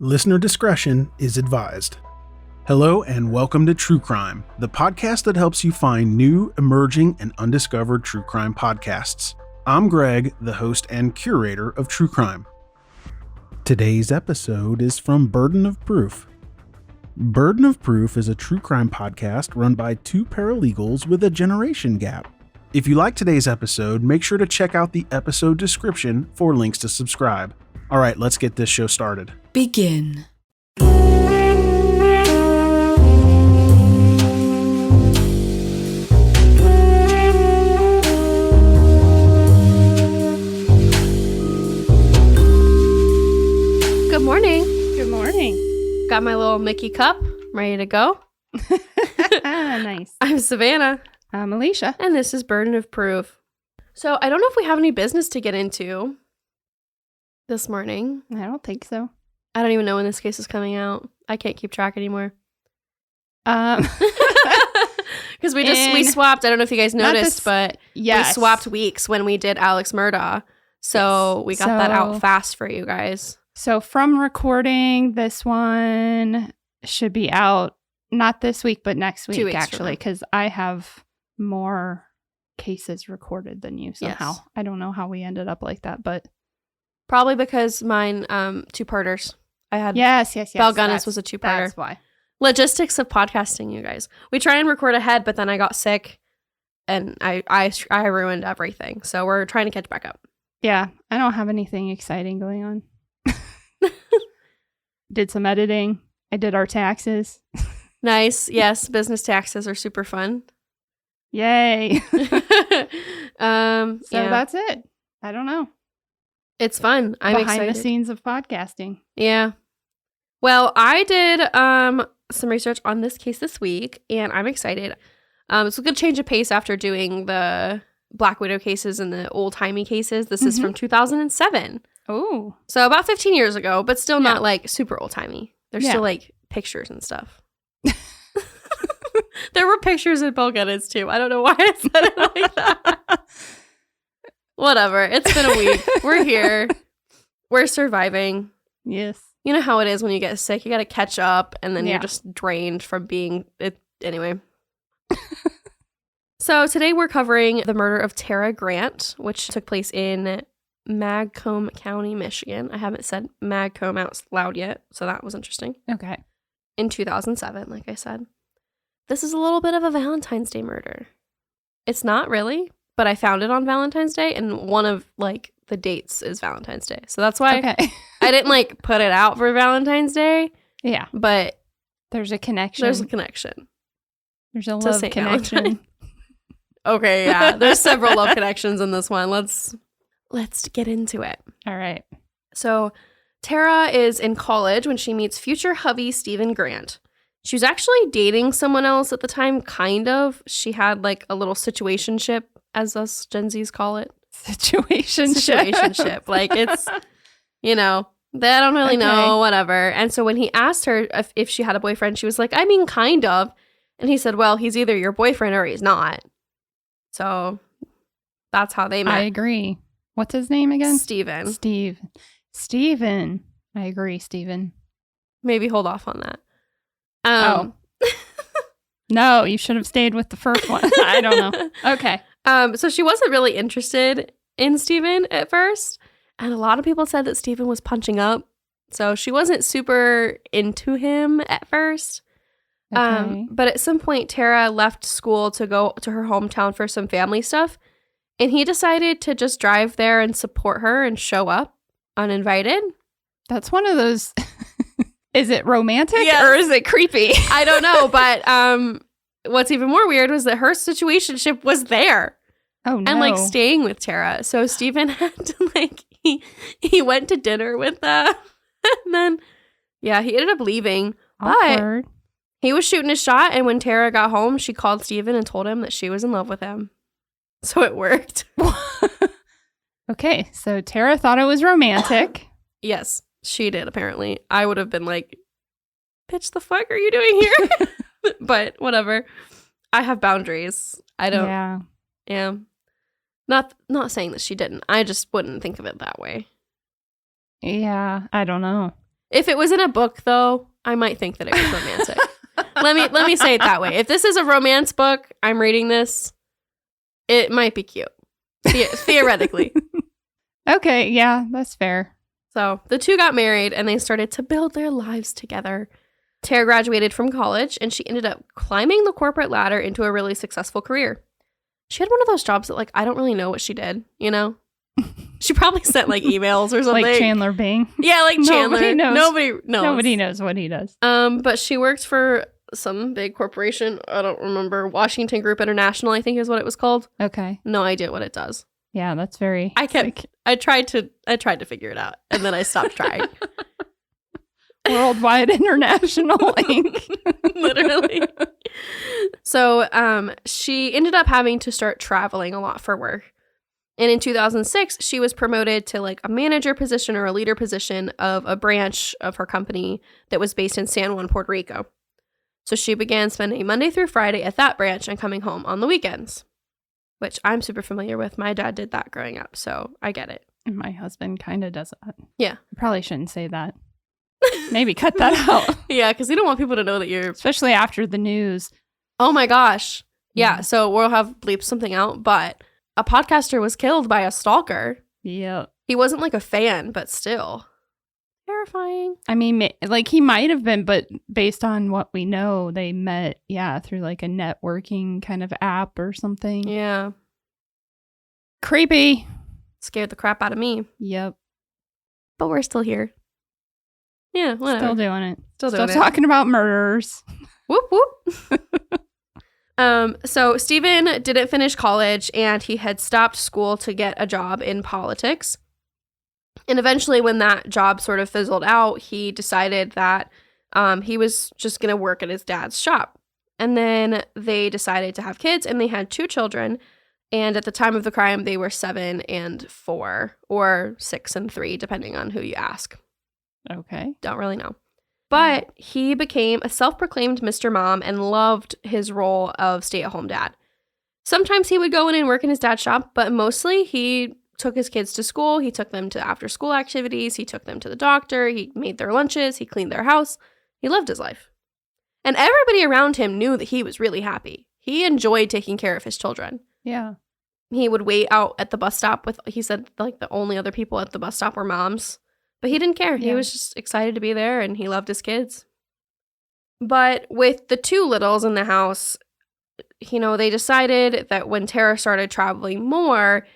Listener discretion is advised. Hello and welcome to True Crime, the podcast that helps you find new, emerging, and undiscovered true crime podcasts. I'm Greg, the host and curator of True Crime. Today's episode is from Burden of Proof. Burden of Proof is a true crime podcast run by two paralegals with a generation gap. If you like today's episode, make sure to check out the episode description for links to subscribe. All right, let's get this show started. Begin. Good morning. Good morning. Got my little Mickey cup. I'm ready to go. Nice. I'm Savannah. I'm Elysia. And this is Burden of Proof. So I don't know if we have any business to get into this morning. I don't think so. I don't even know when this case is coming out. I can't keep track anymore. Because we swapped. I don't know if you guys noticed, but yes. we swapped weeks when we did Alex Murdaugh. So we got that out fast for you guys. So from recording, this one should be out not this week, but next week, 2 weeks actually, because I have more cases recorded than you somehow. Yes. I don't know how we ended up like that, but Probably because mine, two-parters. I had yes. Belle Gunnis was a two-parter. That's why. Logistics of podcasting, you guys. We try and record ahead, but then I got sick and I ruined everything. So we're trying to catch back up. Yeah, I don't have anything exciting going on. Did some editing. I did our taxes. Nice. Yes, business taxes are super fun. Yay. Yeah. That's it. I don't know. It's fun. I'm Behind excited. the scenes of podcasting. Yeah. Well, I did some research on this case this week, and I'm excited. It's a good change of pace after doing the Black Widow cases and the old-timey cases. This is from 2007. Oh. So about 15 years ago, but still not like super old-timey. There's still like pictures and stuff. There were pictures of Belle Gunnis too. I don't know why I said it like that. Whatever. It's been a week. We're here. We're surviving. Yes. You know how it is when you get sick. You got to catch up, and then you're just drained from being it. Anyway. So today we're covering the murder of Tara Grant, which took place in Macomb County, Michigan. I haven't said Macomb out loud yet, so that was interesting. Okay. In 2007, like I said. This is a little bit of a Valentine's Day murder. It's not really, but I found it on Valentine's Day, and one of like the dates is Valentine's Day. So that's why I didn't like put it out for Valentine's Day. Yeah. But there's a connection. There's a connection. There's a love connection. Okay, yeah. There's several love connections in this one. Let's get into it. All right. So Tara is in college when she meets future hubby Stephen Grant. She was actually dating someone else at the time, kind of. She had like a little situationship, as us Gen Zs call it. Situationship. Like it's, they don't really know, whatever. And so when he asked her if she had a boyfriend, she was like, I mean, kind of. And he said, well, he's either your boyfriend or he's not. So that's how they met. I agree. What's his name again? Steven. Steven. I agree, Steven. Maybe hold off on that. No, you should have stayed with the first one. I don't know. Okay. So she wasn't really interested in Steven at first. And a lot of people said that Steven was punching up. So she wasn't super into him at first. Okay. But at some point, Tara left school to go to her hometown for some family stuff. And he decided to just drive there and support her and show up uninvited. That's one of those... Is it romantic or is it creepy? I don't know. But what's even more weird was that her situationship was there. Oh, no. And staying with Tara. So Steven had to he went to dinner with them. And then, he ended up leaving. Awkward. But he was shooting his shot. And when Tara got home, she called Steven and told him that she was in love with him. So it worked. Okay. So Tara thought it was romantic. Yes, she did, apparently. I would have been like, bitch, the fuck are you doing here? But whatever. I have boundaries. I don't. Yeah. Not saying that she didn't. I just wouldn't think of it that way. Yeah, I don't know. If it was in a book, though, I might think that it was romantic. Let me say it that way. If this is a romance book, I'm reading this, it might be cute. Theoretically. Okay, yeah, that's fair. So the two got married and they started to build their lives together. Tara graduated from college and she ended up climbing the corporate ladder into a really successful career. She had one of those jobs that, like, I don't really know what she did, you know? She probably sent, like, emails or something. Like Chandler Bing. Yeah, like Chandler. Nobody knows. Nobody knows what he does. But she worked for some big corporation. I don't remember. Washington Group International, I think is what it was called. Okay. No idea what it does. Yeah, that's very... I tried to figure it out, and then I stopped trying. Worldwide International Inc. Literally. So she ended up having to start traveling a lot for work. And in 2006, she was promoted to like a manager position or a leader position of a branch of her company that was based in San Juan, Puerto Rico. So she began spending Monday through Friday at that branch and coming home on the weekends, which I'm super familiar with. My dad did that growing up, so I get it. My husband kind of does that. Yeah. I probably shouldn't say that. Maybe cut that out. Yeah, because you don't want people to know that you're... Especially after the news. Oh my gosh. Yeah, so we'll have bleep something out, but a podcaster was killed by a stalker. Yeah. He wasn't like a fan, but still. Terrifying. I mean, like he might have been, but based on what we know, they met, through like a networking kind of app or something. Yeah. Creepy. Scared the crap out of me. Yep. But we're still here. Yeah, whatever. Still doing it. Still doing it. Talking about murderers. Whoop, whoop. So Stephen didn't finish college and he had stopped school to get a job in politics. And eventually when that job sort of fizzled out, he decided that he was just going to work at his dad's shop. And then they decided to have kids and they had 2 children. And at the time of the crime, they were 7 and 4 or 6 and 3, depending on who you ask. Okay. Don't really know. But he became a self-proclaimed Mr. Mom and loved his role of stay-at-home dad. Sometimes he would go in and work in his dad's shop, but mostly he took his kids to school. He took them to after-school activities. He took them to the doctor. He made their lunches. He cleaned their house. He lived his life. And everybody around him knew that he was really happy. He enjoyed taking care of his children. Yeah. He would wait out at the bus stop with, he said, like, the only other people at the bus stop were moms. But he didn't care. He was just excited to be there and he loved his kids. But with the 2 littles in the house, they decided that when Tara started traveling more,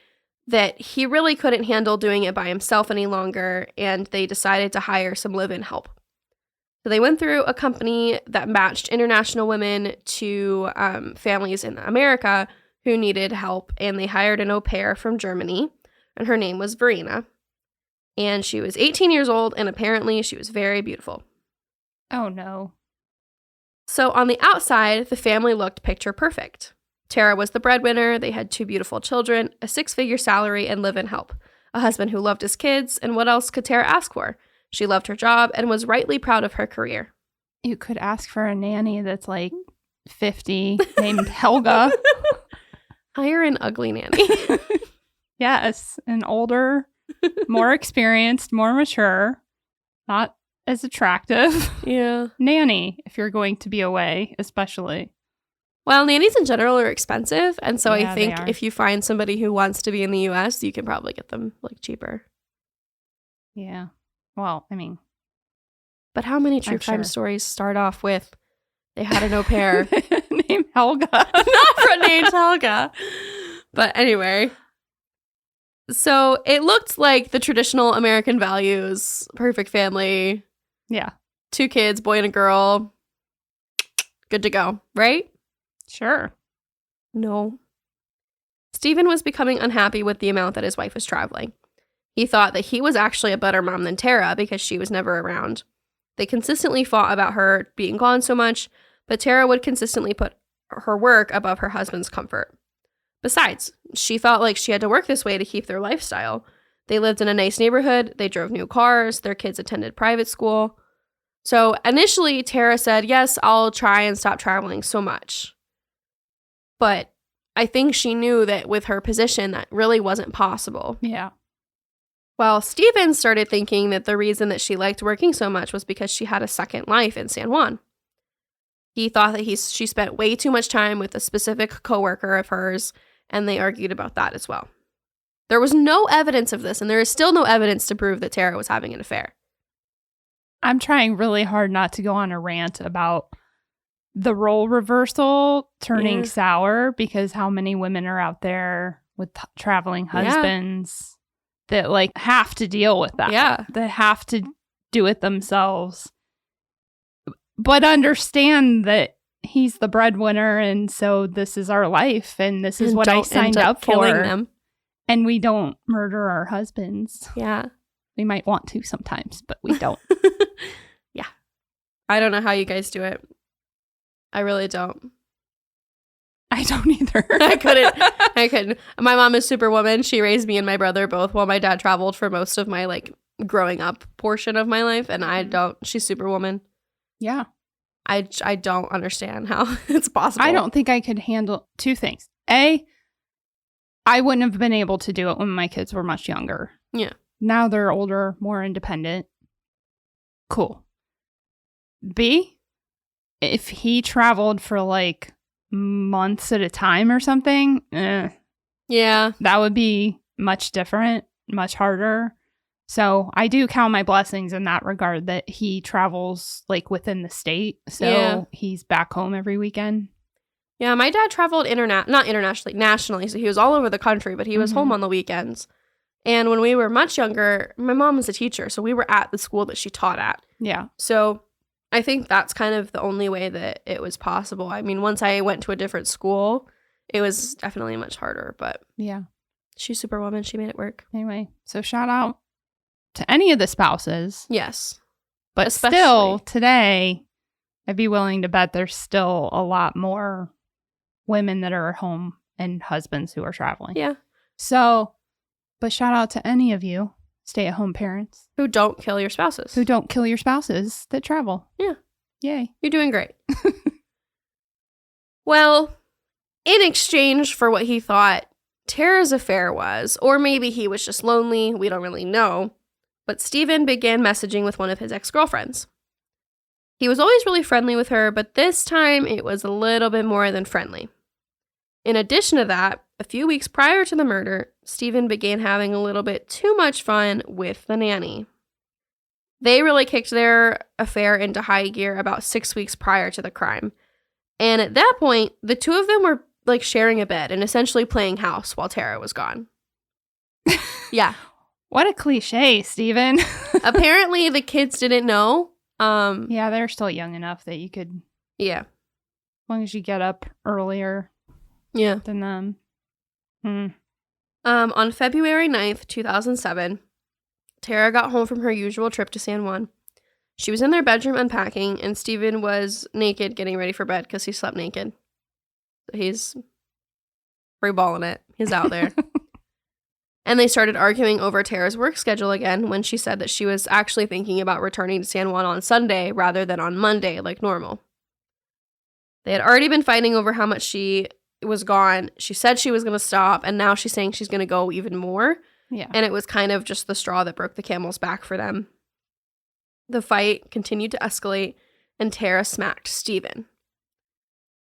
that he really couldn't handle doing it by himself any longer. And they decided to hire some live-in help. So they went through a company that matched international women to families in America who needed help. And they hired an au pair from Germany. And her name was Verena. And she was 18 years old, and apparently she was very beautiful. Oh, no. So on the outside, the family looked picture perfect. Tara was the breadwinner, they had 2 beautiful children, a 6-figure salary, and live-in help. A husband who loved his kids, and what else could Tara ask for? She loved her job and was rightly proud of her career. You could ask for a nanny that's like 50, named Helga. Hire an ugly nanny. Yes, an older... more experienced, more mature, not as attractive. Yeah. Nanny, if you're going to be away, especially. Well, nannies in general are expensive. And so Yeah, I think if you find somebody who wants to be in the U.S., you can probably get them like cheaper. Yeah. Well, I mean. But how many true crime stories start off with they had an au pair named Helga? Not named Helga. But anyway. So it looked like the traditional American values, perfect family. Yeah. 2 kids, boy and a girl. Good to go, right? Sure. No. Stephen was becoming unhappy with the amount that his wife was traveling. He thought that he was actually a better mom than Tara because she was never around. They consistently fought about her being gone so much, but Tara would consistently put her work above her husband's comfort. Besides, she felt like she had to work this way to keep their lifestyle. They lived in a nice neighborhood, they drove new cars, their kids attended private school. So initially, Tara said, yes, I'll try and stop traveling so much. But I think she knew that with her position, that really wasn't possible. Yeah. Well, Steven started thinking that the reason that she liked working so much was because she had a second life in San Juan. He thought that she spent way too much time with a specific coworker of hers, and they argued about that as well. There was no evidence of this, and there is still no evidence to prove that Tara was having an affair. I'm trying really hard not to go on a rant about the role reversal turning sour, because how many women are out there with traveling husbands that like have to deal with that. Yeah. That have to do it themselves. But understand that he's the breadwinner, and so this is our life, and this is what I signed up for. Them. And we don't murder our husbands. Yeah. We might want to sometimes, but we don't. Yeah. I don't know how you guys do it. I really don't. I don't either. I couldn't. My mom is Superwoman. She raised me and my brother both while my dad traveled for most of my like growing up portion of my life, and I don't. She's Superwoman. Yeah. I don't understand how it's possible. I don't think I could handle two things. A, I wouldn't have been able to do it when my kids were much younger. Yeah. Now they're older, more independent. Cool. B, if he traveled for like months at a time or something, yeah, that would be much different, much harder. So I do count my blessings in that regard that he travels like within the state. So he's back home every weekend. Yeah, my dad traveled not internationally, nationally. So he was all over the country, but he was home on the weekends. And when we were much younger, my mom was a teacher, so we were at the school that she taught at. Yeah. So I think that's kind of the only way that it was possible. I mean, once I went to a different school, it was definitely much harder, but yeah, she's Superwoman. She made it work. Anyway, so shout out to any of the spouses. Yes. But still, today, I'd be willing to bet there's still a lot more women that are at home and husbands who are traveling. Yeah. So, but shout out to any of you stay-at-home parents. Who don't kill your spouses. Who don't kill your spouses that travel. Yeah. Yay. You're doing great. Well, in exchange for what he thought Tara's affair was, or maybe he was just lonely, we don't really know, but Steven began messaging with one of his ex-girlfriends. He was always really friendly with her, but this time it was a little bit more than friendly. In addition to that, a few weeks prior to the murder, Steven began having a little bit too much fun with the nanny. They really kicked their affair into high gear about 6 weeks prior to the crime. And at that point, the two of them were like sharing a bed and essentially playing house while Tara was gone. Yeah. What a cliche, Steven. Apparently, the kids didn't know. Yeah, they're still young enough that you could. Yeah. As long as you get up earlier. Yeah. Than them. On February 9th, 2007, Tara got home from her usual trip to San Juan. She was in their bedroom unpacking, and Steven was naked getting ready for bed because he slept naked. So he's free balling it. He's out there. And they started arguing over Tara's work schedule again when she said that she was actually thinking about returning to San Juan on Sunday rather than on Monday like normal. They had already been fighting over how much she was gone. She said she was going to stop, and now she's saying she's going to go even more. Yeah. And it was kind of just the straw that broke the camel's back for them. The fight continued to escalate, and Tara smacked Steven.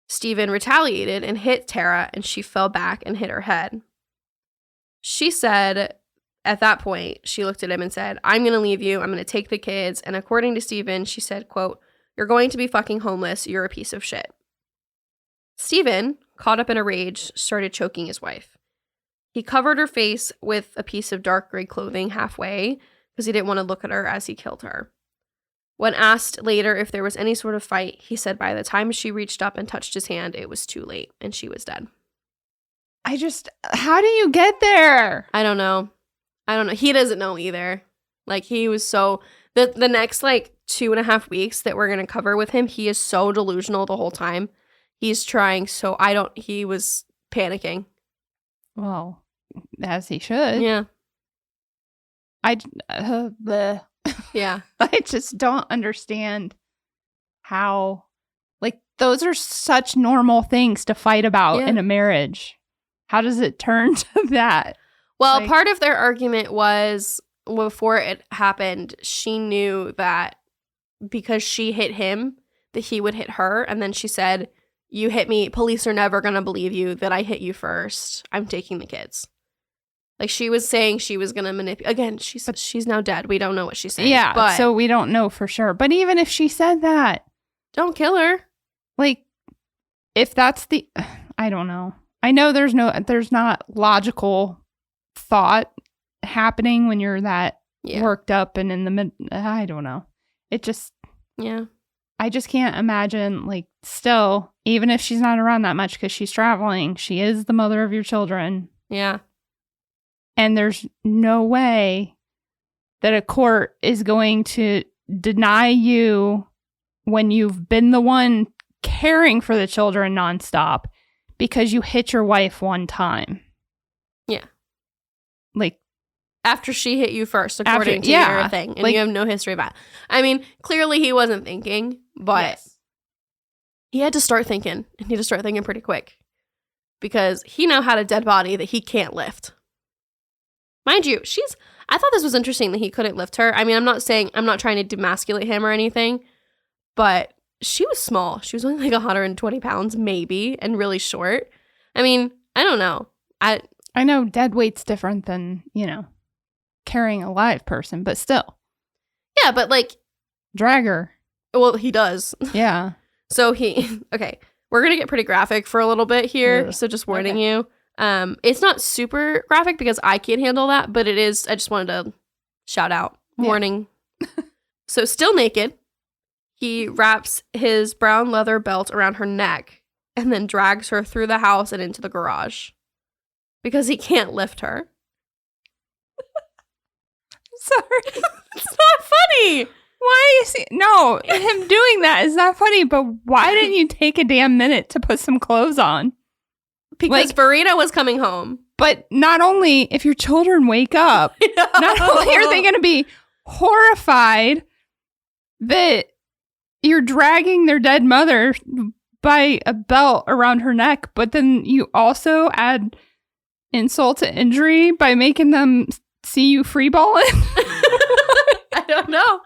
Steven retaliated and hit Tara, and she fell back and hit her head. She said, at that point, she looked at him and said, "I'm going to leave you. I'm going to take the kids." And according to Steven, she said, quote, "You're going to be fucking homeless. You're a piece of shit." Steven, caught up in a rage, started choking his wife. He covered her face with a piece of dark gray clothing halfway because he didn't want to look at her as he killed her. When asked later if there was any sort of fight, he said by the time she reached up and touched his hand, it was too late and she was dead. How do you get there? I don't know. He doesn't know either. Like, he was so, the next like 2.5 weeks that we're going to cover with him, he is so delusional the whole time. He's trying so, he was panicking. Well, as he should. Yeah. Yeah. I just don't understand how, like, those are such normal things to fight about in a marriage. How does it turn to that? Well, part of their argument was before it happened, she knew that because she hit him, that he would hit her. And then she said, "You hit me. Police are never going to believe you that I hit you first. I'm taking the kids." Like, she was saying she was going to manipulate. Again, she's now dead. We don't know what she's saying. Yeah, but so we don't know for sure. But even if she said that, don't kill her. Like, if that's the, I don't know. I know there's not logical thought happening when you're that worked up and in the mid. I don't know. It just, I just can't imagine, like, still, even if she's not around that much because she's traveling, she is the mother of your children. Yeah. And there's no way that a court is going to deny you when you've been the one caring for the children nonstop because you hit your wife one time. Yeah. Like, after she hit you first, according to your thing. And like, you have no history of that. I mean, clearly he wasn't thinking, but he had to start thinking. And he had to start thinking pretty quick. Because he now had a dead body that he can't lift. Mind you, I thought this was interesting that he couldn't lift her. I mean, I'm not trying to demasculate him or anything, but she was small. She was only like 120 pounds, maybe, and really short. I mean, I don't know. I know dead weight's different than, carrying a live person, but still. Yeah, but like. Drag her. Well, he does. Yeah. So okay, we're going to get pretty graphic for a little bit here. Ugh. So just warning you. It's not super graphic because I can't handle that, but it is. I just wanted to shout out. Warning. So still naked, he wraps his brown leather belt around her neck and then drags her through the house and into the garage because he can't lift her. Sorry. It's not funny. Why is he? No, him doing that is not funny, but why didn't you take a damn minute to put some clothes on? Because Farida was coming home. But not only, if your children wake up, not only are they going to be horrified that you're dragging their dead mother by a belt around her neck, but then you also add insult to injury by making them see you freeballing? I don't know.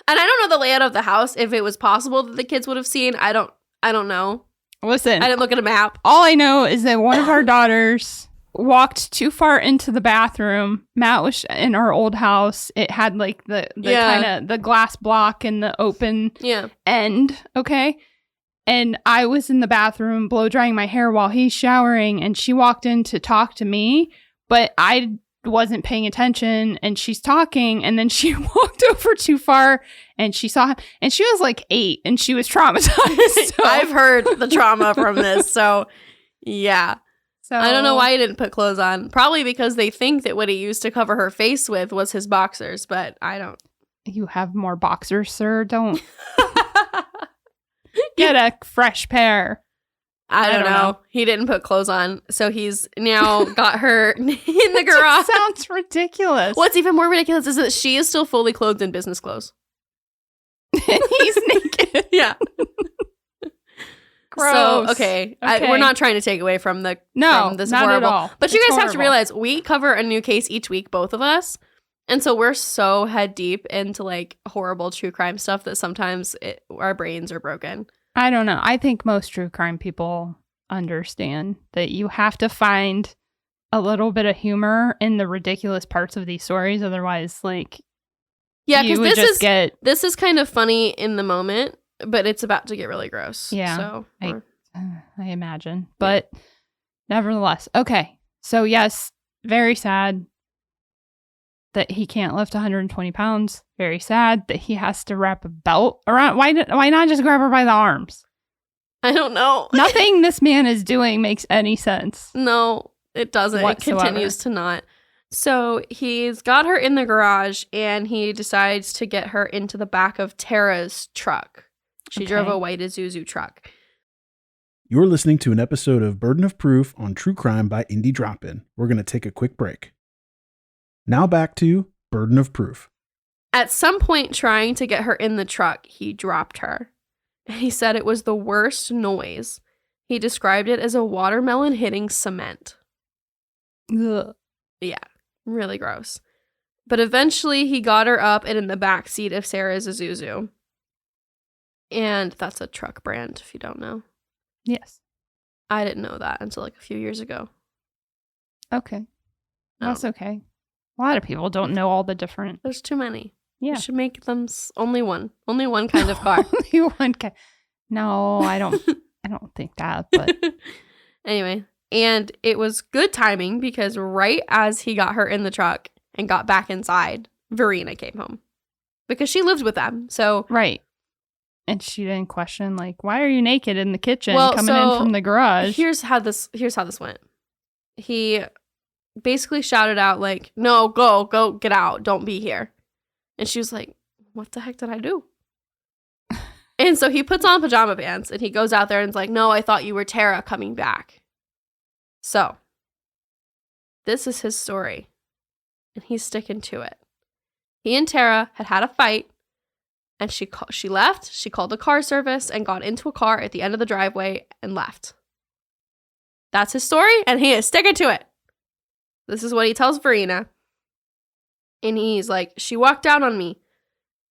And I don't know the layout of the house. If it was possible that the kids would have seen, I don't know. Listen, I didn't look at a map. All I know is that one of our daughters walked too far into the bathroom. Matt was in our old house. It had like the kind of the glass block and the open end. Okay. And I was in the bathroom blow drying my hair while he's showering, and she walked in to talk to me, but I wasn't paying attention, and she's talking, and then she walked over too far and she saw him, and she was like 8 and she was traumatized. So. I've heard the trauma from this. So yeah. So I don't know why he didn't put clothes on. Probably because they think that what he used to cover her face with was his boxers, but I don't. You have more boxers, sir. Don't get a fresh pair. I don't know. He didn't put clothes on, so he's now got her in the garage. Sounds ridiculous. What's even more ridiculous is that she is still fully clothed in business clothes. And he's naked. Yeah. Gross. So, okay. We're not trying to take away from this not horrible. at all. But you guys have to realize we cover a new case each week, both of us. And so we're so head deep into like horrible true crime stuff that sometimes our brains are broken. I don't know. I think most true crime people understand that you have to find a little bit of humor in the ridiculous parts of these stories. Otherwise, like, because this is kind of funny in the moment, but it's about to get really gross. Yeah, so I imagine. But nevertheless, okay. So yes, very sad that he can't lift 120 pounds. Very sad that he has to wrap a belt around. Why not just grab her by the arms? I don't know. Nothing this man is doing makes any sense. No, it doesn't. Whatsoever. It continues to not. So he's got her in the garage, and he decides to get her into the back of Tara's truck. She drove a white Isuzu truck. You're listening to an episode of Burden of Proof on True Crime by Indie Drop-In. We're going to take a quick break. Now back to Burden of Proof. At some point trying to get her in the truck, he dropped her. He said it was the worst noise. He described it as a watermelon hitting cement. Ugh. Yeah, really gross. But eventually he got her up and in the back seat of Sarah's Isuzu. And that's a truck brand, if you don't know. Yes. I didn't know that until like a few years ago. Okay. That's okay. A lot of people don't know all the different. There's too many. Yeah. You should make them only one kind of car. Only one kind. No, I don't think that, but anyway, and it was good timing because right as he got her in the truck and got back inside, Verena came home because she lived with them. So right. And she didn't question, like, why are you naked in the kitchen coming in from the garage? Here's how this went. He basically shouted out, like, no, go, get out. Don't be here. And she was like, what the heck did I do? And so he puts on pajama pants and he goes out there and is like, no, I thought you were Tara coming back. So this is his story. And he's sticking to it. He and Tara had a fight. And she left, she called the car service and got into a car at the end of the driveway and left. That's his story, and he is sticking to it. This is what he tells Verena. And he's like, she walked out on me.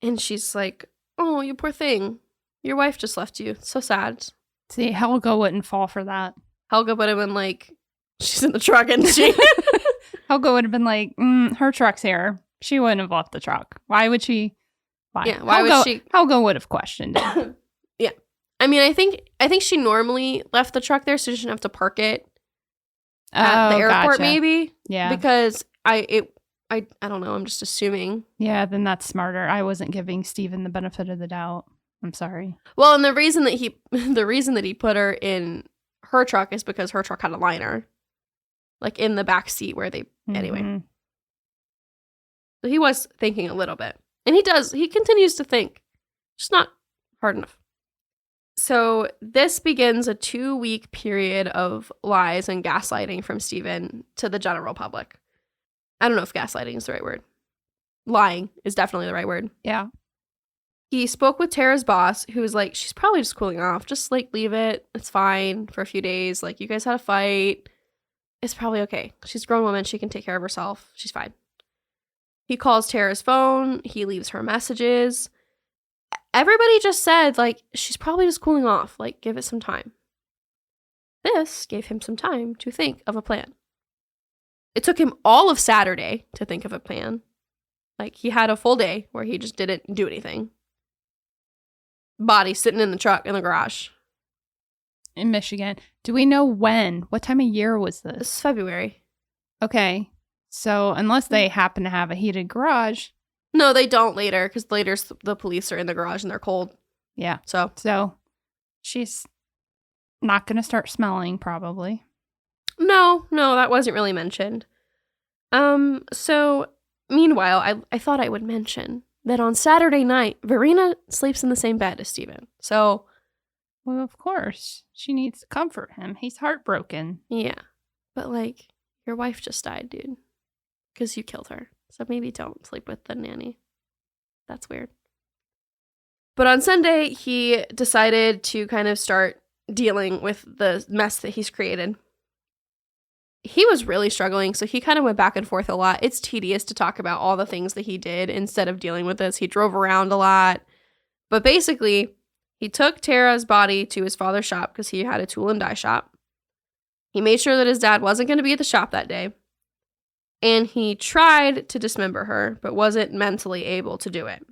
And she's like, oh, you poor thing. Your wife just left you. It's so sad. See, Helga wouldn't fall for that. Helga would have been like, she's in the truck, isn't she? Helga would have been like, her truck's here. She wouldn't have left the truck. Why would she? Yeah, why would she? Helga would have questioned it. Yeah. I mean, I think she normally left the truck there so she didn't have to park it at the airport, maybe. Yeah. Because I don't know, I'm just assuming. Yeah, then that's smarter. I wasn't giving Steven the benefit of the doubt. I'm sorry. Well, and the reason that he put her in her truck is because her truck had a liner. Like in the back seat where they anyway. So he was thinking a little bit. And he continues to think, just not hard enough. So this begins a 2-week period of lies and gaslighting from Steven to the general public. I don't know if gaslighting is the right word. Lying is definitely the right word. Yeah. He spoke with Tara's boss, who was like, she's probably just cooling off. Just like leave it. It's fine for a few days. Like you guys had a fight. It's probably okay. She's a grown woman. She can take care of herself. She's fine. He calls Tara's phone. He leaves her messages. Everybody just said, like, she's probably just cooling off. Like, give it some time. This gave him some time to think of a plan. It took him all of Saturday to think of a plan. Like, he had a full day where he just didn't do anything. Body sitting in the truck in the garage. In Michigan. Do we know when? What time of year was this? This is February. Okay. So unless they happen to have a heated garage. No, they don't later, because later the police are in the garage and they're cold. Yeah. So she's not going to start smelling, probably. No, that wasn't really mentioned. So meanwhile, I thought I would mention that on Saturday night, Verena sleeps in the same bed as Steven. So. Well, of course. She needs to comfort him. He's heartbroken. Yeah. But, like, your wife just died, dude. Because you killed her. So maybe don't sleep with the nanny. That's weird. But on Sunday, he decided to kind of start dealing with the mess that he's created. He was really struggling, so he kind of went back and forth a lot. It's tedious to talk about all the things that he did instead of dealing with this. He drove around a lot. But basically, he took Tara's body to his father's shop because he had a tool and die shop. He made sure that his dad wasn't going to be at the shop that day. And he tried to dismember her, but wasn't mentally able to do it.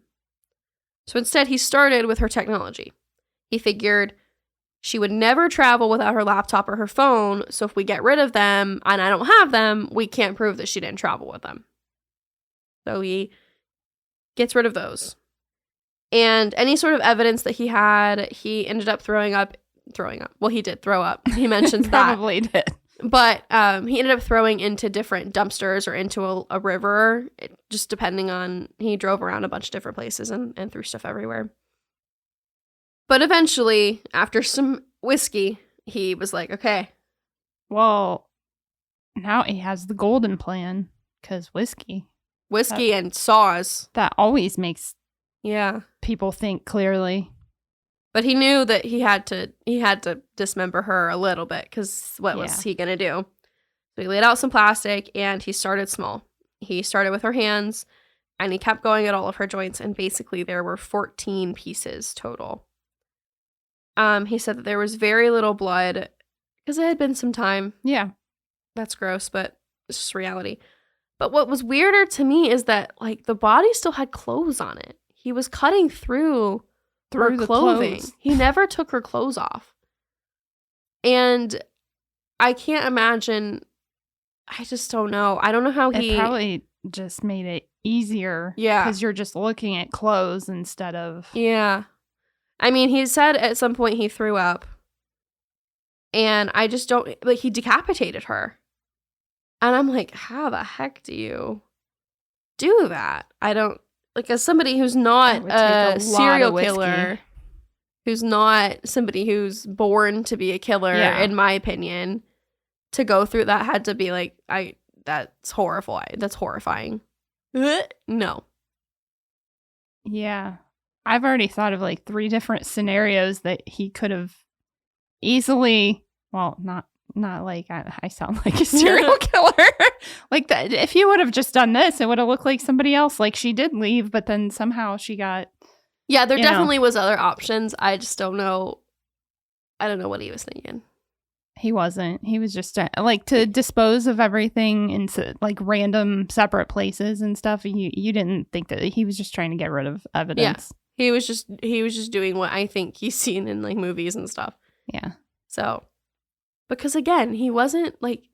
So instead, he started with her technology. He figured she would never travel without her laptop or her phone, so if we get rid of them and I don't have them, we can't prove that she didn't travel with them. So he gets rid of those. And any sort of evidence that he had, he ended up throwing up. Well, he did throw up. He mentions that. Probably did. But he ended up throwing into different dumpsters or into a river, just depending on, he drove around a bunch of different places and threw stuff everywhere. But eventually, after some whiskey, he was like, okay. Well, now he has the golden plan, because whiskey. And saws. That always makes yeah people think clearly. But he knew that he had to dismember her a little bit, because what was he going to do? So he laid out some plastic and he started small. he started with her hands, and he kept going at all of her joints, and basically there were 14 pieces total. He said that there was very little blood because it had been some time. Yeah. That's gross, but it's just reality. But what was weirder to me is that, like, the body still had clothes on it. He was cutting through her the clothing. clothes. He never took her clothes off. And I can't imagine. I just don't know. I don't know how he... It probably just made it easier. Yeah. Because you're just looking at clothes instead of... Yeah. I mean, he said at some point he threw up. And I just don't... Like, he decapitated her. And I'm like, how the heck do you do that? I don't... Like, as somebody who's not a serial killer, who's not somebody who's born to be a killer, in my opinion, to go through that had to be like, that's horrifying. That's horrifying. No. Yeah. I've already thought of like 3 different scenarios that he could have easily, well, not like I sound like a serial killer. Like that, if he would have just done this, it would have looked like somebody else. Like she did leave, but then somehow she got. Yeah, there definitely was other options. I just don't know. I don't know what he was thinking. He wasn't. He was just like to dispose of everything in like random separate places and stuff. You didn't think that he was just trying to get rid of evidence. Yeah. He was just doing what I think he's seen in like movies and stuff. Yeah. So, because again, he wasn't like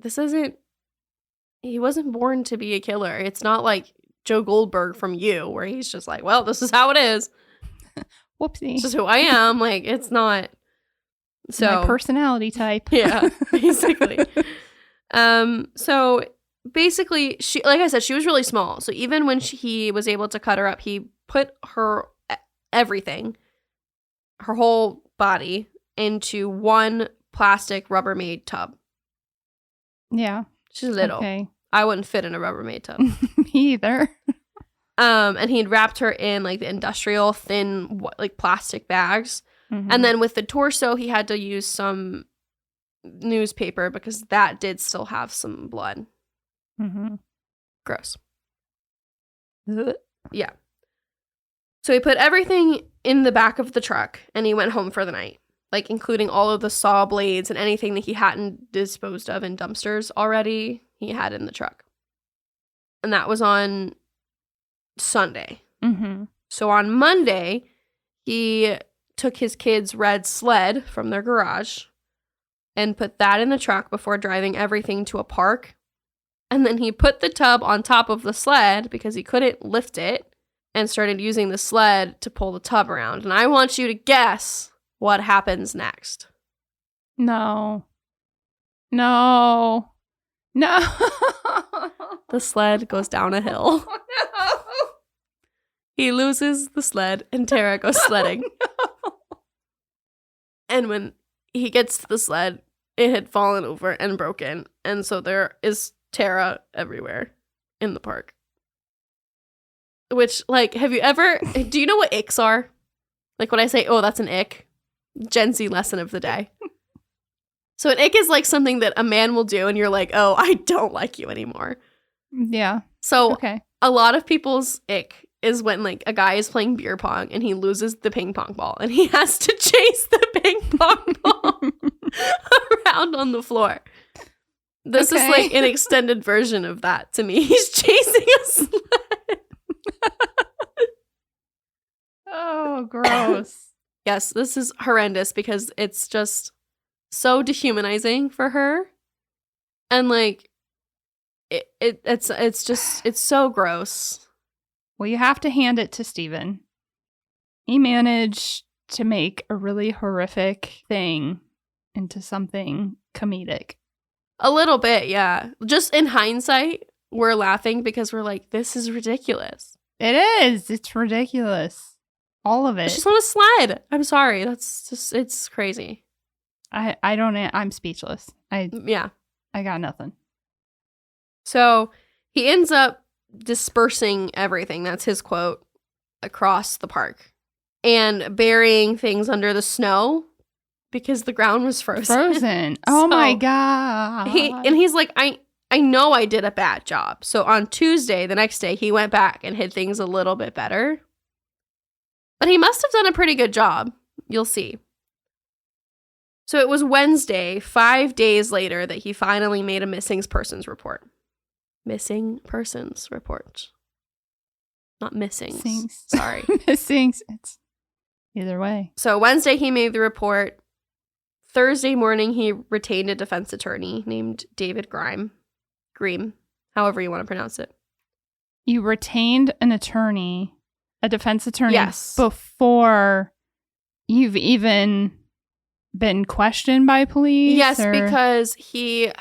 he wasn't born to be a killer. It's not like Joe Goldberg from You, where he's just like, well, this is how it is. Whoopsie. This is who I am. Like, it's not. So my personality type. Yeah, basically. So basically, she, like I said, she was really small. So even when he was able to cut her up, he put her everything, her whole body, into one plastic Rubbermaid tub. Yeah. She's little. Okay. I wouldn't fit in a Rubbermaid tub. Me either. And he'd wrapped her in like the industrial thin like plastic bags. Mm-hmm. And then with the torso, he had to use some newspaper because that did still have some blood. Mm-hmm. Gross. Yeah. So he put everything in the back of the truck and he went home for the night, like including all of the saw blades and anything that he hadn't disposed of in dumpsters already, he had in the truck. And that was on Sunday. Mm-hmm. So on Monday, he took his kids' red sled from their garage and put that in the truck before driving everything to a park. And then he put the tub on top of the sled because he couldn't lift it and started using the sled to pull the tub around. And I want you to guess what happens next. No. The sled goes down a hill. Oh, no. He loses the sled and Tara goes sledding. No. And when he gets to the sled, it had fallen over and broken. And so there is Tara everywhere in the park. Which, like, do you know what icks are? Like when I say, oh, that's an ick. Gen Z lesson of the day. So an ick is like something that a man will do and you're like, oh, I don't like you anymore. Yeah. So okay. A lot of people's ick is when like a guy is playing beer pong and he loses the ping pong ball and he has to chase the ping pong ball around on the floor. This is like an extended version of that to me. He's chasing a sled. Oh, gross. Yes, this is horrendous because it's just so dehumanizing for her. And like it's so gross. Well, you have to hand it to Steven. He managed to make a really horrific thing into something comedic. A little bit, yeah. Just in hindsight, we're laughing because we're like, this is ridiculous. It is. It's ridiculous. All of it. She's on a sled. I'm sorry. That's just, it's crazy. I'm speechless. I got nothing. So he ends up dispersing everything, that's his quote, across the park and burying things under the snow because the ground was frozen. Oh my god. He's like, I know I did a bad job. So on Tuesday, the next day, he went back and hid things a little bit better. But he must have done a pretty good job. You'll see. So it was Wednesday, 5 days later, that he finally made a missing persons report. Missing persons report. Not missings. Missings. Sorry. Missings. It's either way. So Wednesday, he made the report. Thursday morning, he retained a defense attorney named David Grime, however you want to pronounce it. You retained an attorney, a defense attorney, yes, before you've even been questioned by police? Yes, because he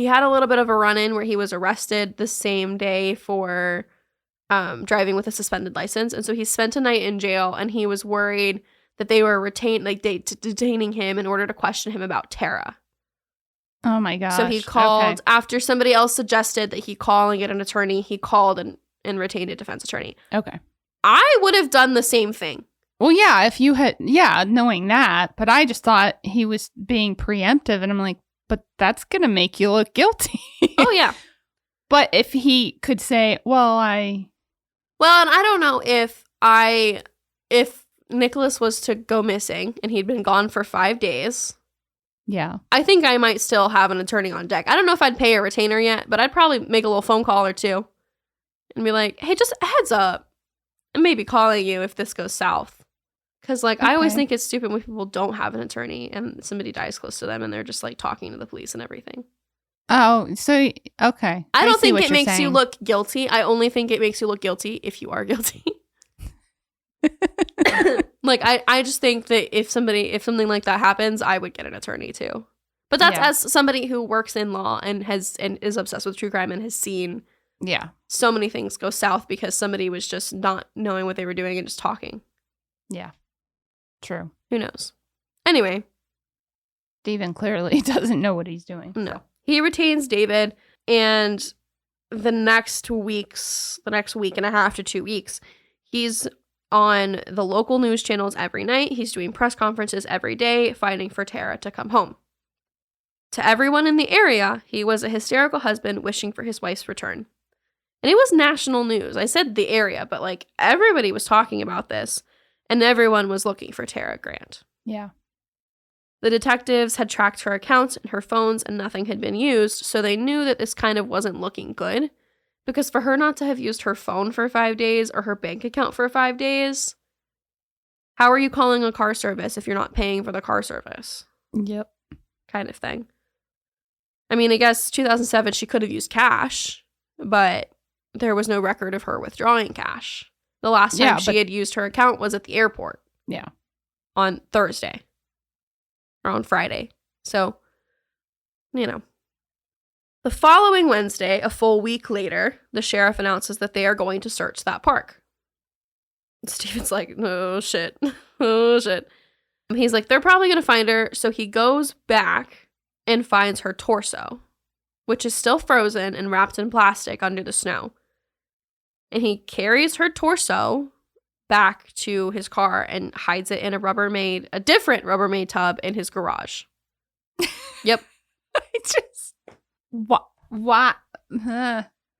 had a little bit of a run-in where he was arrested the same day for driving with a suspended license. And so he spent a night in jail, and he was worried that they were detaining him in order to question him about Tara. Oh my gosh. So he called, after somebody else suggested that he call and get an attorney, he called and retained a defense attorney. Okay. I would have done the same thing. Well, yeah, if you had, knowing that, but I just thought he was being preemptive, and I'm like, but that's going to make you look guilty. Oh, yeah. But if he could say, well, and I don't know if Nicholas was to go missing and he'd been gone for 5 days. Yeah. I think I might still have an attorney on deck. I don't know if I'd pay a retainer yet, but I'd probably make a little phone call or two and be like, hey, just a heads up. I may be calling you if this goes south. Because, I always think it's stupid when people don't have an attorney and somebody dies close to them and they're just, talking to the police and everything. Oh, so, okay. I don't think it makes you look guilty. I only think it makes you look guilty if you are guilty. I just think that if something like that happens, I would get an attorney too. But that's as somebody who works in law and is obsessed with true crime and has seen so many things go south because somebody was just not knowing what they were doing and just talking. Yeah. True. Who knows? Anyway. Steven clearly doesn't know what he's doing. No. So. He retains David, and the next week and a half to 2 weeks, he's on the local news channels every night. He's doing press conferences every day, fighting for Tara to come home. To everyone in the area, he was a hysterical husband wishing for his wife's return. And it was national news. I said the area, but everybody was talking about this. And everyone was looking for Tara Grant. Yeah. The detectives had tracked her accounts and her phones, and nothing had been used, so they knew that this kind of wasn't looking good. Because for her not to have used her phone for 5 days or her bank account for 5 days, how are you calling a car service if you're not paying for the car service? Yep. Kind of thing. I mean, I guess 2007 she could have used cash, but there was no record of her withdrawing cash. The last time she had used her account was at the airport. Yeah. On Thursday. Or on Friday. So, The following Wednesday, a full week later, the sheriff announces that they are going to search that park. Steven's like, oh, shit. Oh, shit. He's like, they're probably going to find her. So he goes back and finds her torso, which is still frozen and wrapped in plastic under the snow. And he carries her torso back to his car and hides it in a different Rubbermaid tub in his garage. Yep. What?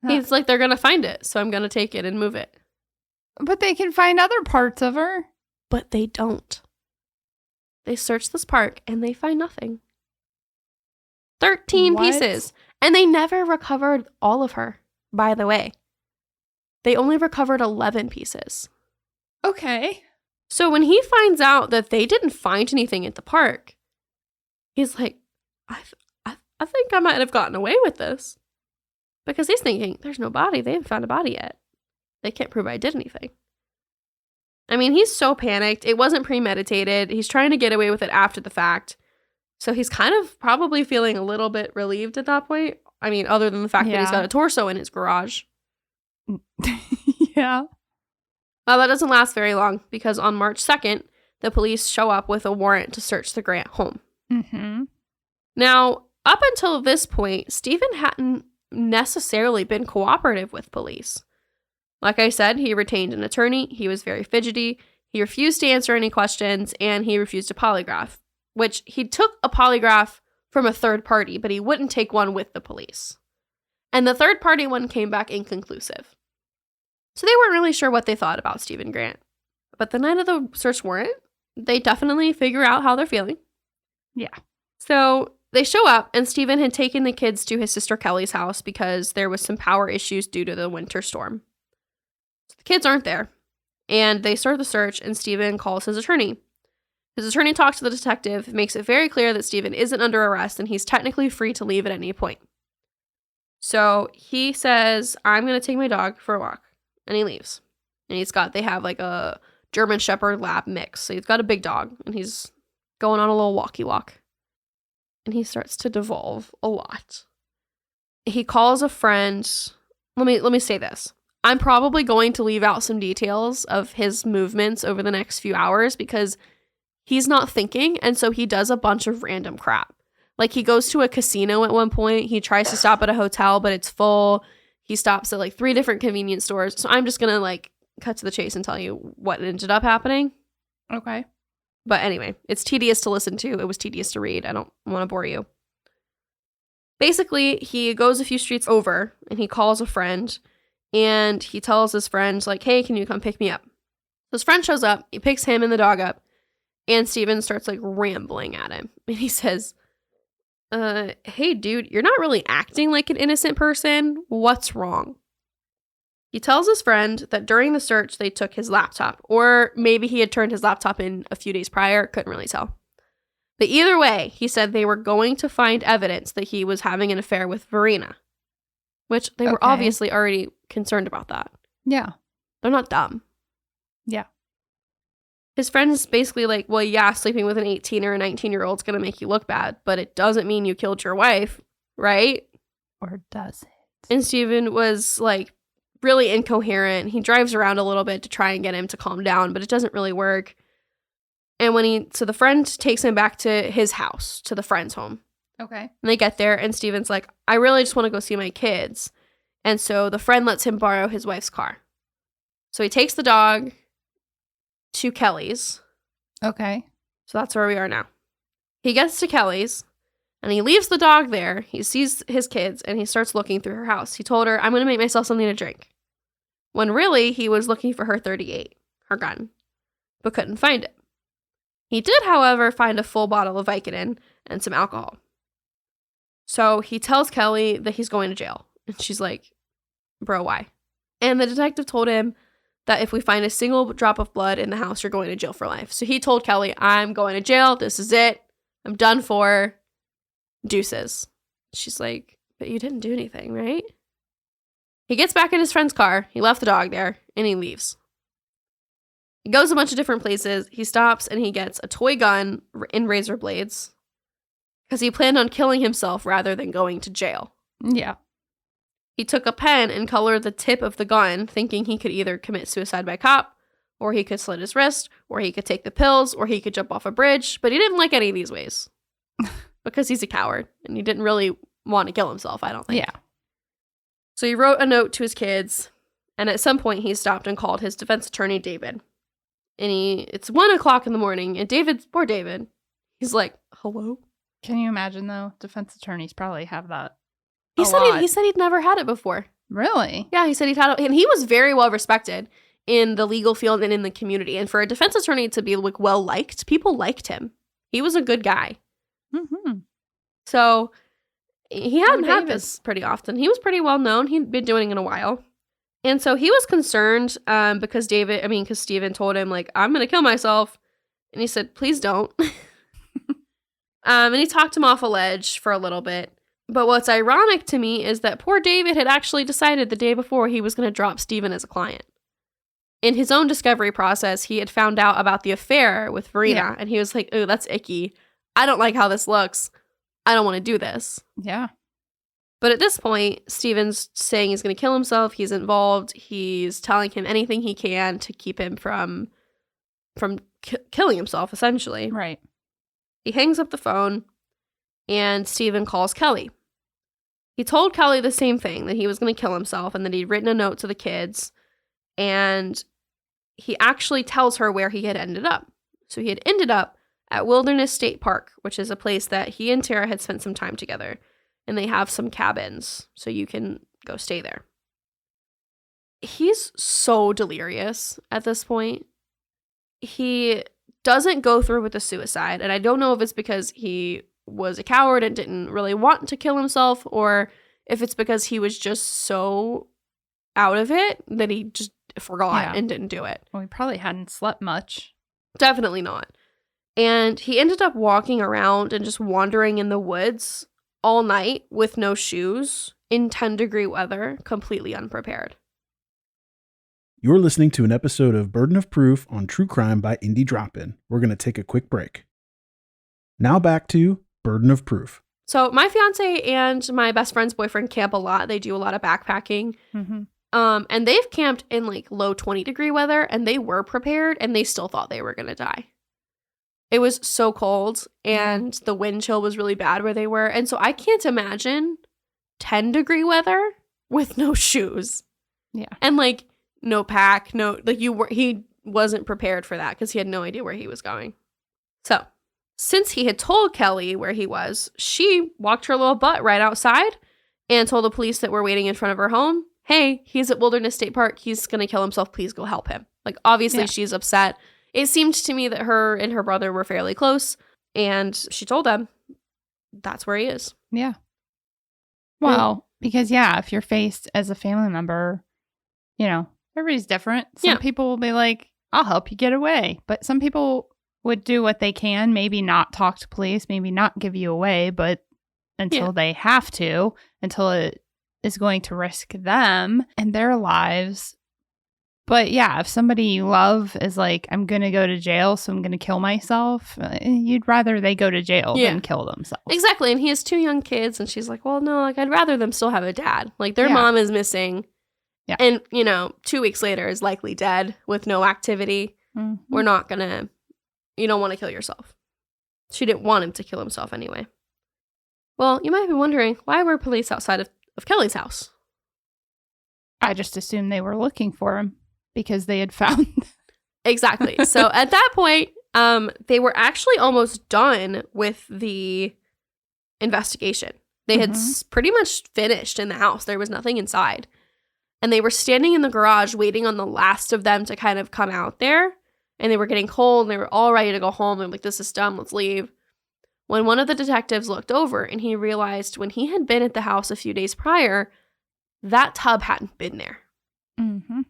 He's like, they're going to find it, so I'm going to take it and move it. But they can find other parts of her. But they don't. They search this park and they find nothing. 13 pieces. And they never recovered all of her, by the way. They only recovered 11 pieces. Okay. So when he finds out that they didn't find anything at the park, he's like, I think I might have gotten away with this. Because he's thinking, there's no body. They haven't found a body yet. They can't prove I did anything. I mean, he's so panicked. It wasn't premeditated. He's trying to get away with it after the fact. So he's kind of probably feeling a little bit relieved at that point. I mean, other than the fact that he's got a torso in his garage. Yeah. Well, that doesn't last very long because on March 2nd, the police show up with a warrant to search the Grant home. Mm-hmm. Now, up until this point, Steven hadn't necessarily been cooperative with police. Like I said, he retained an attorney, he was very fidgety, he refused to answer any questions, and he refused a polygraph, which he took a polygraph from a third party, but he wouldn't take one with the police. And the third-party one came back inconclusive. So they weren't really sure what they thought about Stephen Grant. But the night of the search warrant, they definitely figure out how they're feeling. Yeah. So they show up, and Stephen had taken the kids to his sister Kelly's house because there was some power issues due to the winter storm. So the kids aren't there, and they start the search, and Stephen calls his attorney. His attorney talks to the detective, makes it very clear that Stephen isn't under arrest, and he's technically free to leave at any point. So he says, I'm going to take my dog for a walk, and he leaves. And they have like a German Shepherd Lab mix, so he's got a big dog, and he's going on a little walkie walk. And he starts to devolve a lot. He calls a friend. Let me say this. I'm probably going to leave out some details of his movements over the next few hours because he's not thinking, and so he does a bunch of random crap. Like, he goes to a casino at one point. He tries to stop at a hotel, but it's full. He stops at like 3 different convenience stores. So I'm just going to like cut to the chase and tell you what ended up happening. Okay. But anyway, it's tedious to listen to. It was tedious to read. I don't want to bore you. Basically, he goes a few streets over and he calls a friend and he tells his friend, like, hey, can you come pick me up? So his friend shows up. He picks him and the dog up, and Steven starts like rambling at him. And he says, hey, dude, you're not really acting like an innocent person. What's wrong? He tells his friend that during the search, they took his laptop, or maybe he had turned his laptop in a few days prior. Couldn't really tell. But either way, he said they were going to find evidence that he was having an affair with Verena, which they were obviously already concerned about that. Yeah. They're not dumb. Yeah. His friend is basically like, well, yeah, sleeping with an 18 or a 19-year-old is going to make you look bad, but it doesn't mean you killed your wife, right? Or does it? And Steven was like, really incoherent. He drives around a little bit to try and get him to calm down, but it doesn't really work. And so the friend takes him back to his house, to the friend's home. Okay. And they get there, and Steven's like, I really just want to go see my kids. And so the friend lets him borrow his wife's car. So he takes the dog to Kelly's. Okay. So that's where we are now. He gets to Kelly's, and he leaves the dog there. He sees his kids, and he starts looking through her house. He told her, I'm going to make myself something to drink. When really, he was looking for her .38, her gun, but couldn't find it. He did, however, find a full bottle of Vicodin and some alcohol. So he tells Kelly that he's going to jail. And she's like, bro, why? And the detective told him that if we find a single drop of blood in the house, you're going to jail for life. So he told Kelly, I'm going to jail. This is it. I'm done for. Deuces. She's like, but you didn't do anything, right? He gets back in his friend's car. He left the dog there, and he leaves. He goes a bunch of different places. He stops, and he gets a toy gun in razor blades because he planned on killing himself rather than going to jail. Yeah. He took a pen and colored the tip of the gun, thinking he could either commit suicide by cop, or he could slit his wrist, or he could take the pills, or he could jump off a bridge, but he didn't like any of these ways. Because he's a coward, and he didn't really want to kill himself, I don't think. Yeah. So he wrote a note to his kids, and at some point he stopped and called his defense attorney, David. And it's 1:00 in the morning, and poor David, he's like, hello? Can you imagine, though? Defense attorneys probably have that. He said he'd never had it before. Really? Yeah, he said he'd had it, and he was very well respected in the legal field and in the community. And for a defense attorney to be like well liked, people liked him. He was a good guy. Mm-hmm. So he hadn't had this pretty often. He was pretty well known. He'd been doing it in a while. And so he was concerned because Steven told him, like, I'm going to kill myself. And he said, please don't. And he talked him off a ledge for a little bit. But what's ironic to me is that poor David had actually decided the day before he was going to drop Steven as a client. In his own discovery process, he had found out about the affair with Verena, and he was like, oh, that's icky. I don't like how this looks. I don't want to do this. Yeah. But at this point, Steven's saying he's going to kill himself. He's involved. He's telling him anything he can to keep him from killing himself, essentially. Right. He hangs up the phone, and Steven calls Kelly. He told Kelly the same thing, that he was going to kill himself and that he'd written a note to the kids. And he actually tells her where he had ended up. So he had ended up at Wilderness State Park, which is a place that he and Tara had spent some time together. and they have some cabins, so you can go stay there. He's so delirious at this point. He doesn't go through with the suicide, and I don't know if it's because he was a coward and didn't really want to kill himself, or if it's because he was just so out of it that he just forgot and didn't do it. Well, he probably hadn't slept much. Definitely not. And he ended up walking around and just wandering in the woods all night with no shoes in 10-degree weather, completely unprepared. You're listening to an episode of Burden of Proof on True Crime by Indie Drop-In. We're going to take a quick break. Now back to Burden of Proof. So my fiance and my best friend's boyfriend camp a lot. They do a lot of backpacking. Mm-hmm. And they've camped in like low 20-degree weather, and they were prepared, and they still thought they were going to die. It was so cold, and the wind chill was really bad where they were. And so I can't imagine 10-degree weather with no shoes. Yeah. And like no pack, he wasn't prepared for that because he had no idea where he was going. So since he had told Kelly where he was, she walked her little butt right outside and told the police that were waiting in front of her home, hey, he's at Wilderness State Park. He's going to kill himself. Please go help him. Like, obviously, she's upset. It seemed to me that her and her brother were fairly close, and she told them that's where he is. Yeah. Well, because, if you're faced as a family member, everybody's different. Some people will be like, I'll help you get away. But some people would do what they can, maybe not talk to police, maybe not give you away, but until they have to, until it is going to risk them and their lives. But if somebody you love is like, I'm going to go to jail, so I'm going to kill myself, you'd rather they go to jail than kill themselves. Exactly. And he has 2 young kids, and she's like, well, no, like, I'd rather them still have a dad. Like, their mom is missing. Yeah. And, 2 weeks later is likely dead with no activity. Mm-hmm. We're not going to, you don't want to kill yourself. She didn't want him to kill himself anyway. Well, you might be wondering, why were police outside of Kelly's house? I just assumed they were looking for him because they had found. Exactly. So at that point, they were actually almost done with the investigation. They had pretty much finished in the house. There was nothing inside. And they were standing in the garage waiting on the last of them to kind of come out there. And they were getting cold and they were all ready to go home. They're like, this is dumb. Let's leave. When one of the detectives looked over and he realized when he had been at the house a few days prior, that tub hadn't been there. Mm-hmm.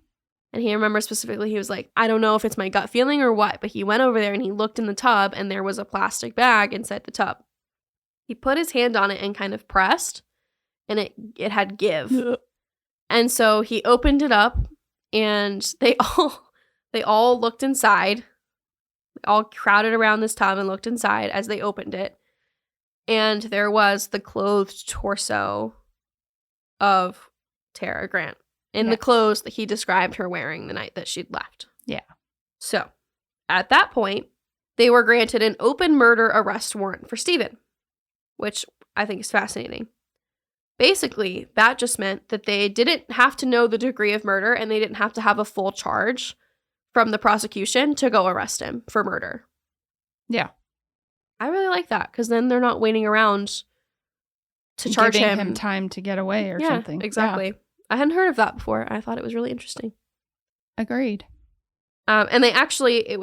And he remembers specifically, he was like, I don't know if it's my gut feeling or what, but he went over there and he looked in the tub and there was a plastic bag inside the tub. He put his hand on it and kind of pressed, and it had give. And so he opened it up, and they all looked inside. They all crowded around this tub and looked inside as they opened it. And there was the clothed torso of Tara Grant in the clothes that he described her wearing the night that she'd left. Yeah. So at that point, they were granted an open murder arrest warrant for Stephen, which I think is fascinating. Basically, that just meant that they didn't have to know the degree of murder and they didn't have to have a full charge from the prosecution to go arrest him for murder. Yeah. I really like that because then they're not waiting around to charge giving him time to get away or something. Exactly. Yeah. I hadn't heard of that before. I thought it was really interesting. Agreed. And they actually,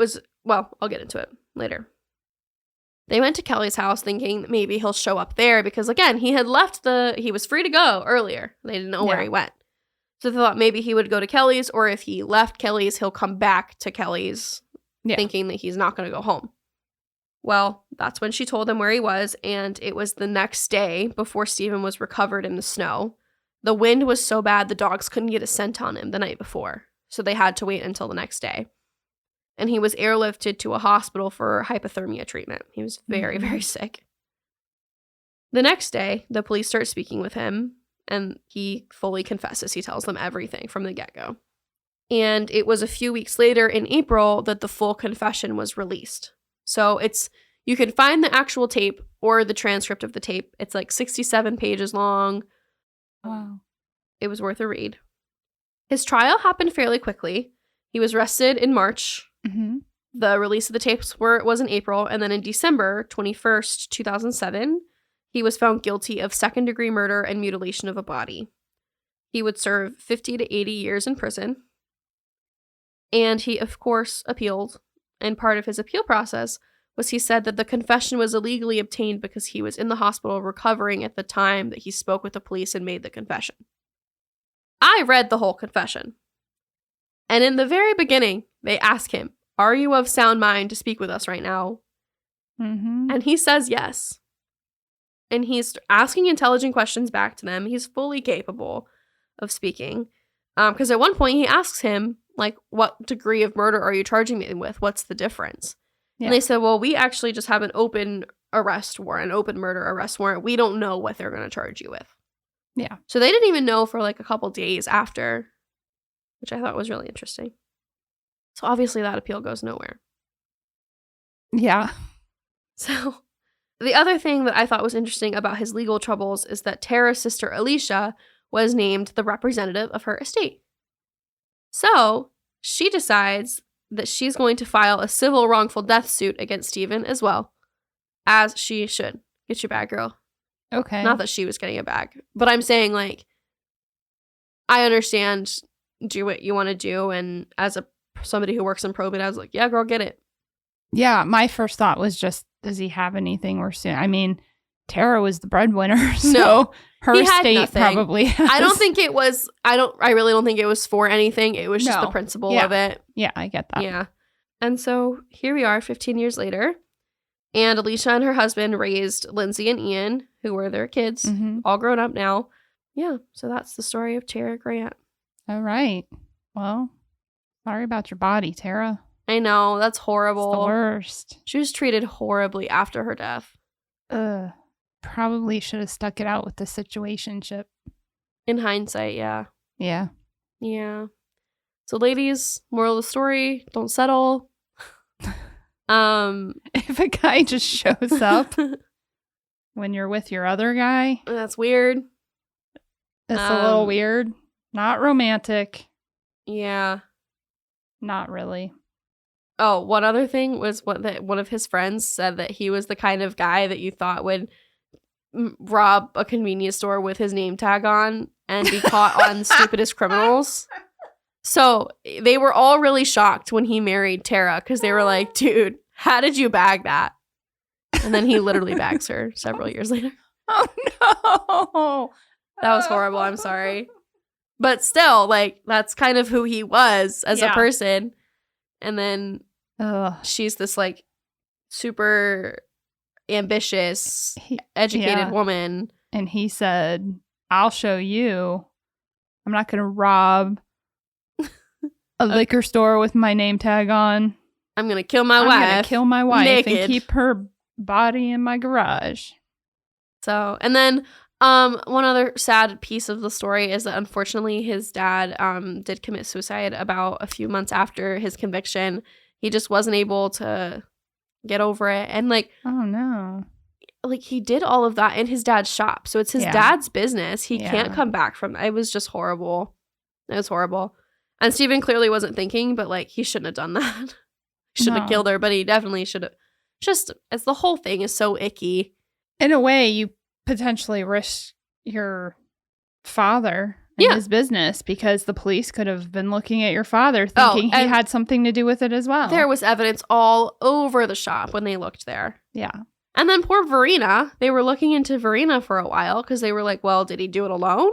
I'll get into it later. They went to Kelly's house thinking that maybe he'll show up there because, again, he had left he was free to go earlier. They didn't know where he went. So they thought maybe he would go to Kelly's, or if he left Kelly's, he'll come back to Kelly's thinking that he's not going to go home. Well, that's when she told him where he was, and it was the next day before Stephen was recovered in the snow. The wind was so bad the dogs couldn't get a scent on him the night before, so they had to wait until the next day. And he was airlifted to a hospital for hypothermia treatment. He was very, very sick. The next day, the police start speaking with him, and he fully confesses. He tells them everything from the get-go. And it was a few weeks later in April that the full confession was released. So you can find the actual tape or the transcript of the tape. It's like 67 pages long. Wow. It was worth a read. His trial happened fairly quickly. He was arrested in March. Mm-hmm. The release of the tapes was in April. And then in December 21st, 2007, he was found guilty of second-degree murder and mutilation of a body. He would serve 50 to 80 years in prison. And he, of course, appealed. And part of his appeal process was he said that the confession was illegally obtained because he was in the hospital recovering at the time that he spoke with the police and made the confession. I read the whole confession. And in the very beginning, they ask him, "Are you of sound mind to speak with us right now?" Mm-hmm. And he says yes. And he's asking intelligent questions back to them. He's fully capable of speaking. Because at one point he asks him, like, what degree of murder are you charging me with? What's the difference? Yeah. And they said, well, we actually just have an open arrest warrant, an open murder arrest warrant. We don't know what they're going to charge you with. Yeah. So they didn't even know for like a couple days after, which I thought was really interesting. So obviously that appeal goes nowhere. Yeah. So the other thing that I thought was interesting about his legal troubles is that Tara's sister Elysia was named the representative of her estate. So she decides that she's going to file a civil wrongful death suit against Stephen as well, as she should. Get your bag, girl. Okay. Not that she was getting a bag, but I'm saying, like, I understand, do what you want to do, and as somebody who works in probate, I was like, yeah, girl, get it. Yeah, my first thought was just, does he have anything worse? I mean, Tara was the breadwinner, so no, her estate probably has. I don't think it was, I really don't think it was for anything. It was just the principle of it. Yeah, I get that. Yeah. And so here we are 15 years later, and Elysia and her husband raised Lindsay and Ian, who were their kids, all grown up now. Yeah, so that's the story of Tara Grant. All right. Well, sorry about your body, Tara. I know, that's horrible. It's the worst. She was treated horribly after her death. Probably should have stuck it out with the situationship. In hindsight, yeah. Yeah. Yeah. So ladies, moral of the story, don't settle. If a guy just shows up when you're with your other guy, that's weird. It's a little weird. Not romantic. Yeah. Not really. Oh, one other thing was one of his friends said that he was the kind of guy that you thought would rob a convenience store with his name tag on and be caught on Stupidest Criminals. So they were all really shocked when he married Tara because they were like, dude, how did you bag that? And then he literally bags her several years later. Oh, no. That was horrible. I'm sorry. But still, like, that's kind of who he was as a person. And then she's this, like, super ambitious, educated woman. And he said, I'll show you. I'm not going to rob a liquor store with my name tag on. I'm going to kill my wife. I'm going to kill my wife naked. And keep her body in my garage. So, and then one other sad piece of the story is that unfortunately his dad did commit suicide about a few months after his conviction. He just wasn't able to get over it. And like, oh no. Like he did all of that in his dad's shop. So it's his dad's business. He can't come back from that. It was just horrible. It was horrible. And Stephen clearly wasn't thinking, but like he shouldn't have done that. He shouldn't have killed her, but he definitely should have. Just as the whole thing is so icky. In a way, you potentially risk your father and his business because the police could have been looking at your father thinking he had something to do with it as well. There was evidence all over the shop when they looked there. Yeah. And then poor Verena, they were looking into Verena for a while because they were like, well, did he do it alone?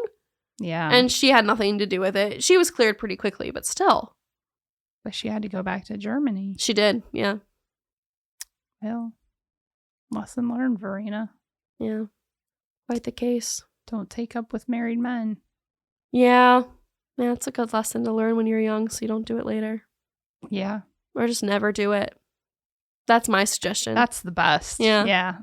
Yeah. And she had nothing to do with it. She was cleared pretty quickly, but still. But she had to go back to Germany. She did, yeah. Well, lesson learned, Verena. Yeah. Quite the case. Don't take up with married men. Yeah. Yeah, it's a good lesson to learn when you're young so you don't do it later. Yeah. Or just never do it. That's my suggestion. That's the best. Yeah. Yeah.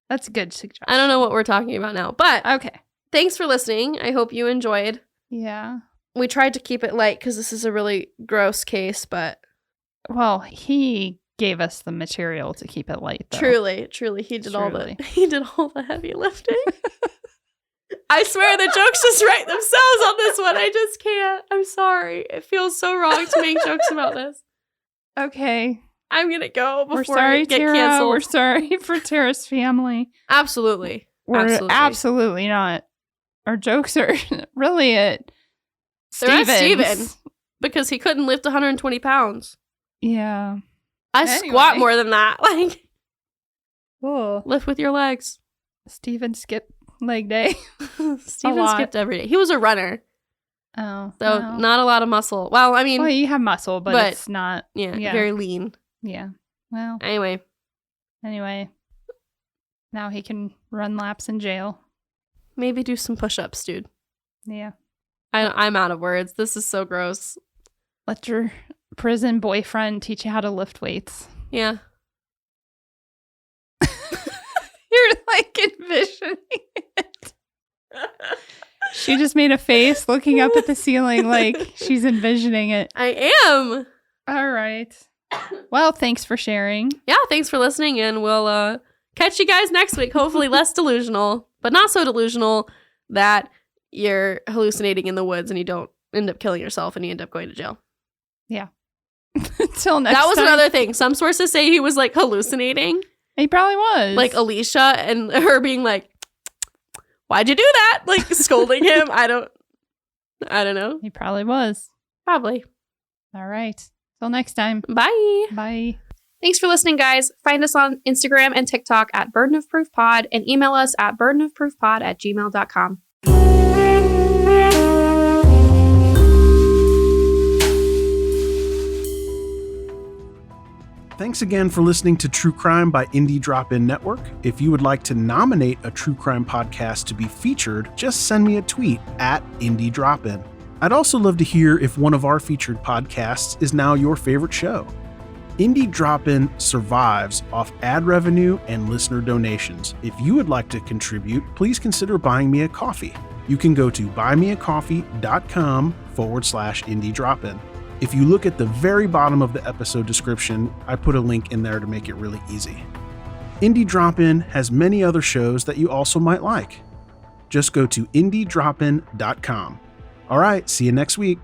That's a good suggestion. I don't know what we're talking about now, but okay. Thanks for listening. I hope you enjoyed. Yeah. We tried to keep it light because this is a really gross case, but... Well, he gave us the material to keep it light, though. Truly. He did all the heavy lifting. I swear the jokes just write themselves on this one. I just can't. I'm sorry. It feels so wrong to make jokes about this. Okay. I'm going to go We're before sorry, I get Tara. canceled. We're sorry for Tara's family. Absolutely. We're absolutely not. Our jokes are really at They're Steven's. at Steven because he couldn't lift 120 pounds. Yeah. I Anyway. squat more than that. Like, Cool. lift with your legs. Steven skipped leg day. Steven lot. skipped every day. He was a runner, Oh. so well. not a lot of muscle. Well, I mean, Well, you have muscle, but it's not. yeah, yeah. very lean. Yeah. Well, Anyway, now he can run laps in jail. maybe do some push-ups, dude. Yeah. I'm out of words. This is so gross. Let your prison boyfriend teach you how to lift weights. Yeah. You're like envisioning it. She just made a face looking up at the ceiling like she's envisioning it. I am. All right. Well, thanks for sharing. Yeah, thanks for listening, and we'll catch you guys next week. Hopefully less delusional, but not so delusional that you're hallucinating in the woods and you don't end up killing yourself and you end up going to jail. Yeah. Until next time. That was another thing. Some sources say he was like hallucinating. He probably was. Like Elysia and her being like, why'd you do that? Like scolding him. I don't know. He probably was. Probably. All right. Till next time. Bye. Bye. Thanks for listening, guys. Find us on Instagram and TikTok at Burden of Proof Pod and email us at burdenofproofpod@gmail.com. Thanks again for listening to True Crime by Indie Drop-In Network. If you would like to nominate a true crime podcast to be featured, just send me a tweet at Indie Drop-In. I'd also love to hear if one of our featured podcasts is now your favorite show. Indie Drop-In survives off ad revenue and listener donations. If you would like to contribute, please consider buying me a coffee. You can go to buymeacoffee.com/Indie Drop-In. If you look at the very bottom of the episode description, I put a link in there to make it really easy. Indie Drop-In has many other shows that you also might like. Just go to indiedropin.com. All right, see you next week.